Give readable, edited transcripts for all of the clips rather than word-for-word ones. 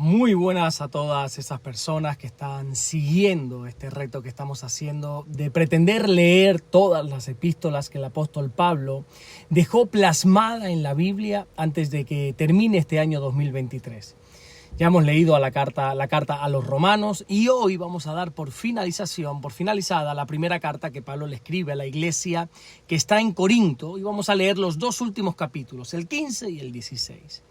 Muy buenas a todas esas personas que están siguiendo este reto que estamos haciendo de pretender leer todas las epístolas que el apóstol Pablo dejó plasmada en la Biblia antes de que termine este año 2023. Ya hemos leído la carta a los romanos y hoy vamos a dar por finalizada la primera carta que Pablo le escribe a la iglesia que está en Corinto, y vamos a leer los dos últimos capítulos, el 15 y el 16.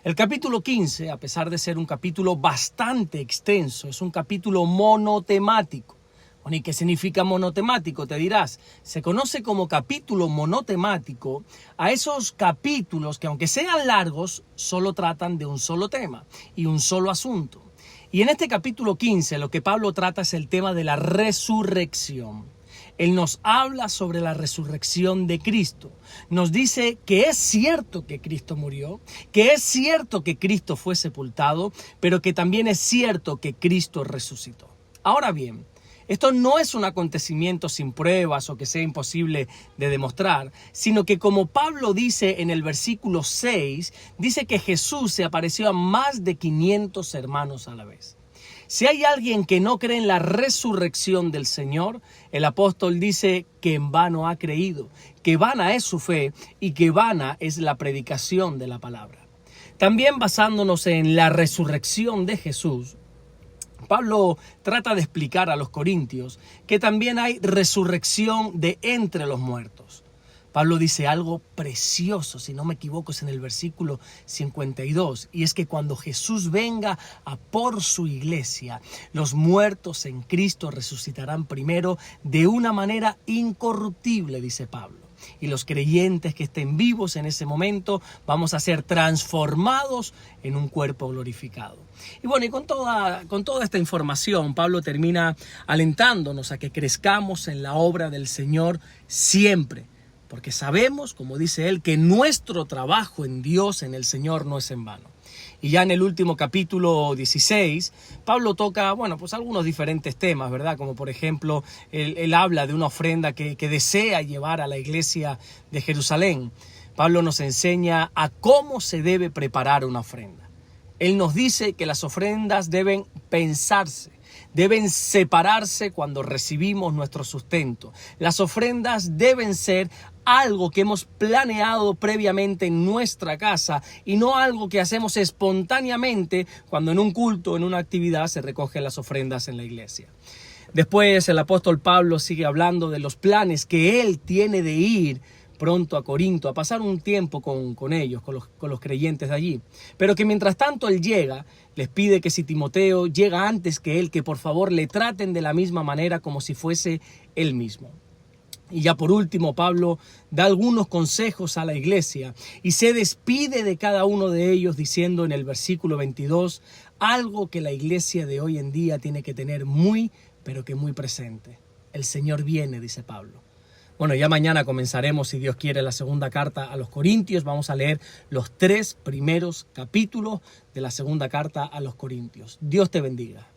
El capítulo 15, a pesar de ser un capítulo bastante extenso, es un capítulo monotemático. Bueno, ¿y qué significa monotemático? Te dirás, se conoce como capítulo monotemático a esos capítulos que, aunque sean largos, solo tratan de un solo tema y un solo asunto. Y en este capítulo 15 lo que Pablo trata es el tema de la resurrección. Él nos habla sobre la resurrección de Cristo. Nos dice que es cierto que Cristo murió, que es cierto que Cristo fue sepultado, pero que también es cierto que Cristo resucitó. Ahora bien, esto no es un acontecimiento sin pruebas o que sea imposible de demostrar, sino que, como Pablo dice en el versículo 6, dice que Jesús se apareció a más de 500 hermanos a la vez. Si hay alguien que no cree en la resurrección del Señor, el apóstol dice que en vano ha creído, que vana es su fe y que vana es la predicación de la palabra. También basándonos en la resurrección de Jesús, Pablo trata de explicar a los corintios que también hay resurrección de entre los muertos. Pablo dice algo precioso, si no me equivoco, es en el versículo 52, y es que cuando Jesús venga a por su iglesia, los muertos en Cristo resucitarán primero de una manera incorruptible, dice Pablo. Y los creyentes que estén vivos en ese momento vamos a ser transformados en un cuerpo glorificado. Y bueno, y con toda esta información, Pablo termina alentándonos a que crezcamos en la obra del Señor siempre. Porque sabemos, como dice él, que nuestro trabajo en Dios, en el Señor, no es en vano. Y ya en el último capítulo 16, Pablo toca, algunos diferentes temas, ¿verdad? Como por ejemplo, él habla de una ofrenda que desea llevar a la iglesia de Jerusalén. Pablo nos enseña a cómo se debe preparar una ofrenda. Él nos dice que las ofrendas deben pensarse. Deben separarse cuando recibimos nuestro sustento. Las ofrendas deben ser algo que hemos planeado previamente en nuestra casa y no algo que hacemos espontáneamente cuando en un culto, en una actividad, se recogen las ofrendas en la iglesia. Después el apóstol Pablo sigue hablando de los planes que él tiene de ir pronto a Corinto, a pasar un tiempo con ellos, con los creyentes de allí. Pero que mientras tanto él llega, les pide que si Timoteo llega antes que él, que por favor le traten de la misma manera como si fuese él mismo. Y ya por último, Pablo da algunos consejos a la iglesia y se despide de cada uno de ellos diciendo en el versículo 22 algo que la iglesia de hoy en día tiene que tener muy, pero que muy presente. El Señor viene, dice Pablo. Bueno, ya mañana comenzaremos, si Dios quiere, la segunda carta a los Corintios. Vamos a leer los 3 primeros capítulos de la segunda carta a los Corintios. Dios te bendiga.